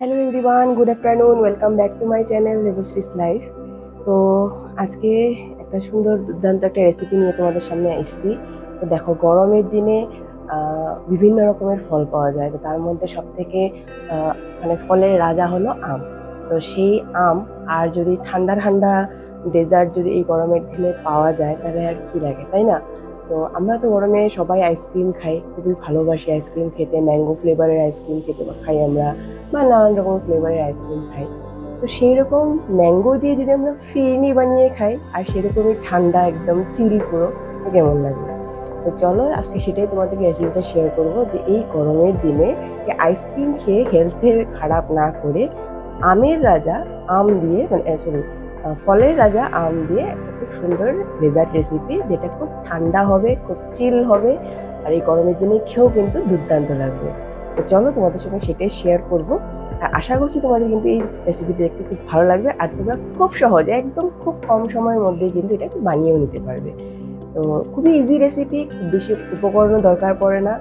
Hello everyone, good afternoon. Welcome back to my channel Debashree's life. তো আজকে একটা সুন্দর দুর্দান্ত একটা রেসিপি নিয়ে তোমাদের সামনে এসেছি। তো দেখো, গরমের দিনে বিভিন্ন রকমের ফল পাওয়া যায়। তো তার মধ্যে সব থেকে মানে ফলের রাজা হলো আম। তো সেই আম আর যদি ঠান্ডা ঠান্ডা ডেজার্ট যদি এই গরমের দিনে পাওয়া যায় তাহলে আর কি লাগে, তাই না? তো আমরা তো গরমে সবাই আইসক্রিম খাই, খুবই ভালোবাসি আইসক্রিম খেতে। ম্যাঙ্গো ফ্লেভারের আইসক্রিম খেতে খাই আমরা, বা নানান রকম ফ্লেভারের আইসক্রিম খাই। তো সেই রকম ম্যাঙ্গো দিয়ে যদি আমরা ফিরনি বানিয়ে খাই আর সেরকমই ঠান্ডা একদম চিল পুরো, তো কেমন লাগবে? তো চলো আজকে সেটাই তোমাদেরকে রেসিপিটা শেয়ার করবো, যে এই গরমের দিনে আইসক্রিম খেয়ে হেলথের খারাপ না করে আমের রাজা আম দিয়ে, মানে সরি, ফলের রাজা আম দিয়ে একটা খুব সুন্দর ডেজার্ট রেসিপি, যেটা খুব ঠান্ডা হবে, খুব চিল হবে, আর এই গরমের দিনে খেয়েও কিন্তু দুর্দান্ত লাগবে। তো চলো তোমাদের সঙ্গে সেটাই শেয়ার করব। আর আশা করছি তোমাদের কিন্তু এই রেসিপি দেখতে খুব ভালো লাগবে, আর তোমরা খুব সহজে, একদম খুব কম সময়ের মধ্যেই কিন্তু এটা বানিয়েও নিতে পারবে। তো খুবই ইজি রেসিপি, খুব বেশি উপকরণও দরকার পড়ে না।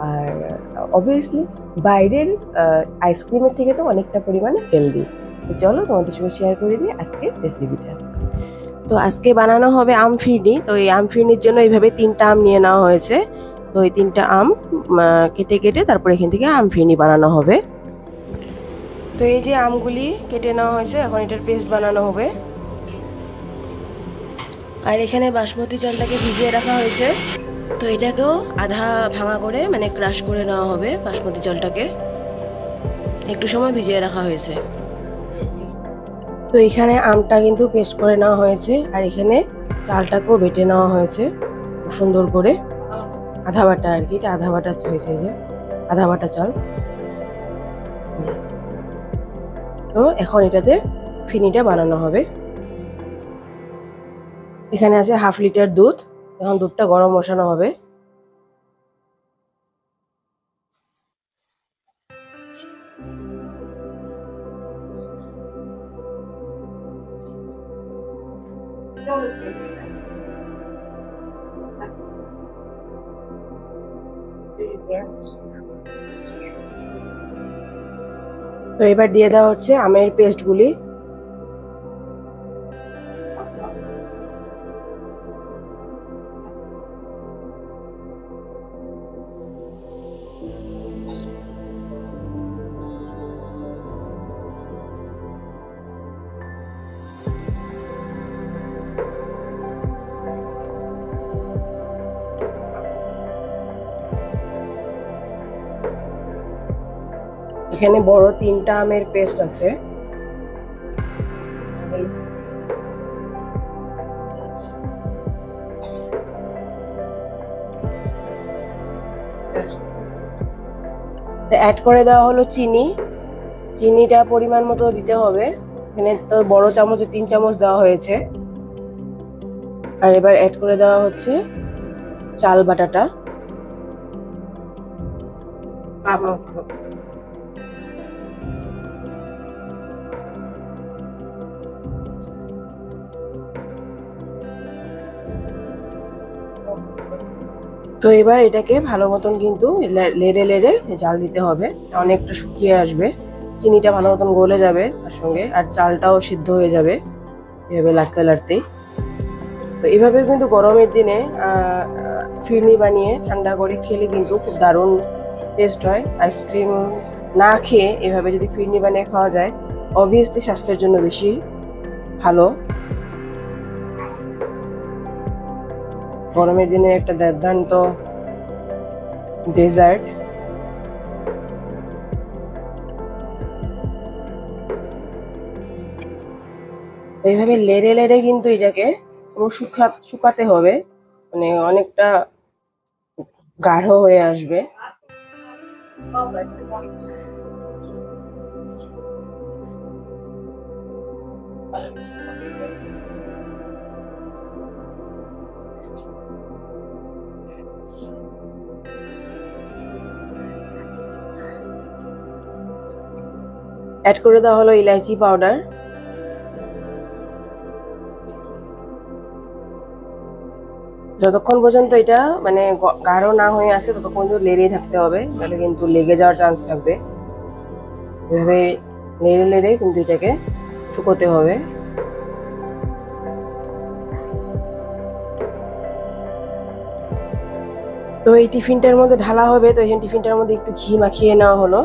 আর অবভিয়াসলি বাইরের আইসক্রিমের থেকে তো অনেকটা পরিমাণে হেলদি। তো চলো তোমাদের সঙ্গে শেয়ার করে দিই আজকের রেসিপিটা। তো আজকে বানানো হবে আম ফিরনি। তো এই আম ফিরনির জন্য এইভাবে 3টা আম নিয়ে নেওয়া হয়েছে। তো এই 3টা আম কেটে কেটে তারপর এখান থেকে আম ফিরনি বানানো হবে। তো এই যে আমগুলি কেটে নেওয়া হয়েছে, এখন এটার পেস্ট বানানো হবে। আর এখানে বাসমতি চালটাকে ভিজিয়ে রাখা হয়েছে। তো এটাকেও আধা ভাঙা করে, মানে ক্রাশ করে নেওয়া হবে। বাসমতি চালটাকে একটু সময় ভিজিয়ে রাখা হয়েছে। তো এখানে আমটা কিন্তু পেস্ট করে নেওয়া হয়েছে, আর এখানে চালটাকেও বেটে নেওয়া হয়েছে খুব সুন্দর করে। আধা বাটা আর কি, এটা আধা বাটা হয়েছে, যে আধা বাটা চাল। তো এখন এটাতে ফিনিটা বানানো হবে। এখানে আছে হাফ লিটার দুধ। এখন দুধটা গরম বসানো হবে। তো এবার দিয়ে দেওয়া হচ্ছে আমের পেস্টগুলি। এখানে বড় 3টা আমের পেস্ট আছে। অ্যাড করে দেওয়া হলো চিনি। চিনিটা পরিমাণ মতো দিতে হবে। এখানে তো বড় চামচে 3 চামচ দেওয়া হয়েছে। আর এবার অ্যাড করে দেওয়া হচ্ছে চাল বাটাটা। তো এবার এটাকে ভালো মতন কিন্তু লেড়ে লেড়ে জাল দিতে হবে। অনেকটা শুকিয়ে আসবে, চিনিটা ভালো মতন গলে যাবে তার সঙ্গে, আর চালটাও সিদ্ধ হয়ে যাবে এভাবে লাড়তে লাড়তেই। তো এভাবে কিন্তু গরমের দিনে ফিরনি বানিয়ে ঠান্ডা করে খেলে কিন্তু খুব দারুণ টেস্ট হয়। আইসক্রিম না খেয়ে এভাবে যদি ফিরনি বানিয়ে খাওয়া যায়, অবভিয়াসলি স্বাস্থ্যের জন্য বেশি ভালো। গরমের দিনে একটা দুর্দান্ত ডেজার্ট। এইভাবে লেড়ে লেড়ে কিন্তু এটাকে শুকাতে হবে, মানে অনেকটা গাঢ় হয়ে আসবে। অ্যাড করে দেওয়া হলো ইলাইচি পাউডার। যতক্ষণ পর্যন্ত এটা মানে গাঢ় না হয়ে আসে ততক্ষণ পর্যন্ত লেড়েই থাকতে হবে, নাহলে কিন্তু লেগে যাওয়ার চান্স থাকবে। এভাবে নেড়ে নেড়ে কিন্তু এটাকে শুকোতে হবে। তো এই টিফিনটার মধ্যে ঢালা হবে, তো এই টিফিনটার মধ্যে একটু ঘি মাখিয়ে নেওয়া হলো।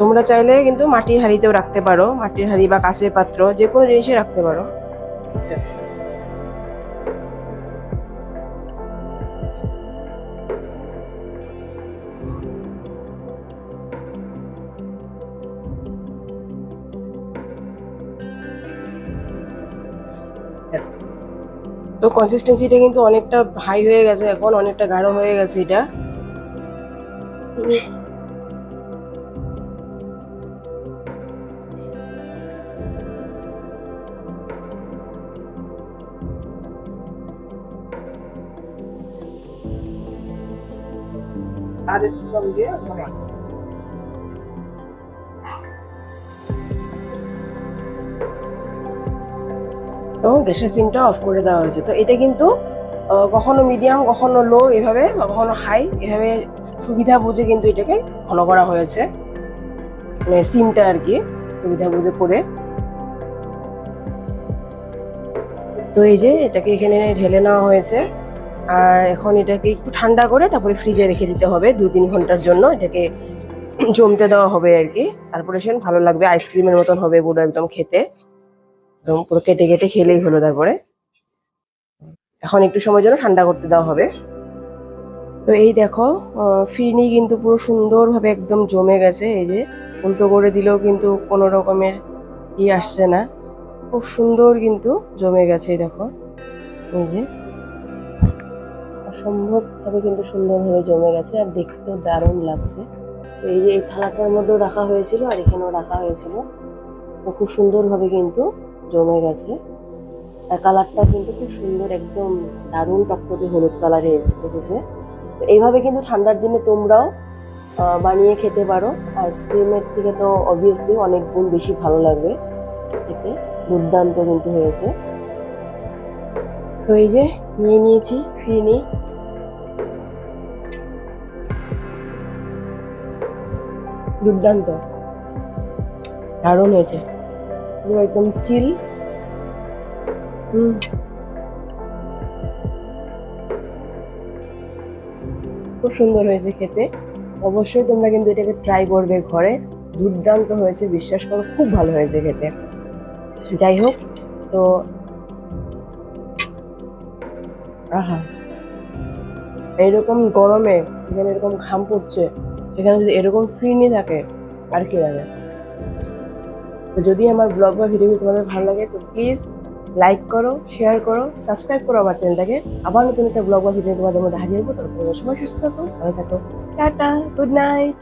তোমরা চাইলে কিন্তু মাটির হাঁড়িতেও রাখতে পারো, মাটির হাঁড়ি বা কাঁচের পাত্র যে কোনো জিনিসে রাখতে পারো। আচ্ছা, তো কনসিস্টেন্সিটা কিন্তু অনেকটা হাই হয়ে গেছে, এখন অনেকটা গাঢ় হয়ে গেছে এটা। আর একটু কম দিয়ে তো গ্যাসের সিমটা অফ করে দেওয়া হয়েছে। তো এটা কিন্তু কখনো মিডিয়াম, কখনো লো, এভাবে বা কখনো হাই, এভাবে সুবিধা বুঝে কিন্তু এটাকে ঘন করা হয়েছে, মানে সিমটা আর কি সুবিধা বুঝে করে। তো এই যে এটাকে এখানে ঢেলে নেওয়া হয়েছে, আর এখন এটাকে একটু ঠান্ডা করে তারপরে ফ্রিজে রেখে দিতে হবে 2-3 ঘন্টার জন্য, এটাকে জমতে দেওয়া হবে আর কি। তারপরে সে ভালো লাগবে, আইসক্রিমের মতন হবে পুরো একদম খেতে, একদম পুরো কেটে কেটে খেলেই হলো। তারপরে এখন একটু সময় জন্য ঠান্ডা করতে দেওয়া হবে। তো এই দেখো ফিরনি কিন্তু পুরো সুন্দরভাবে একদম জমে গেছে। এই যে উল্টো করে দিলেও কিন্তু কোনো রকমের আসছে না, খুব সুন্দর কিন্তু জমে গেছে। দেখো এই যে অসম্ভব ভাবে কিন্তু সুন্দরভাবে জমে গেছে, আর দেখতেও দারুণ লাগছে। তো এই যে এই থালাটার মধ্যেও রাখা হয়েছিল আর এখানেও রাখা হয়েছিল, তো খুব সুন্দরভাবে কিন্তু জমে গেছে। আর কালারটা কিন্তু খুব সুন্দর, একদম দারুণ টকটকে হলুদ কালারে এসেছে। তো এইভাবে কিন্তু ঠান্ডার দিনে তোমরাও বানিয়ে খেতে পারো। আইসক্রিমের থেকে তো অবভিয়াসলি অনেক গুণ বেশি ভালো লাগবে খেতে, দুর্দান্ত কিন্তু হয়েছে। তো এই যে নিয়ে নিয়েছি ফিরনি, দুর্দান্ত দারুণ হয়েছে, পুরো একদম চিল। খুব সুন্দর হয়েছে খেতে, অবশ্যই তোমরা কিন্তু এটাকে ট্রাই করবে ঘরে, দুর্দান্ত হয়েছে, বিশ্বাস করো খুব ভালো হয়েছে খেতে। যাই হোক, তো আহা, এইরকম গরমে যেখানে এরকম ঘাম পড়ছে সেখানে যদি এরকম ফিরনি থাকে আর কি লাগে। তো যদি আমার ব্লগ বা ভিডিওগুলো তোমাদের ভালো লাগে তো প্লিজ লাইক করো, শেয়ার করো, সাবস্ক্রাইব করো আমার চ্যানেলটাকে। আবার নতুন একটা ব্লগ বা ভিডিও তোমাদের মধ্যে হাজির হবো। ততক্ষণ সবাই সুস্থ থাকো, ভালো থাকো, টাটা, গুড নাইট।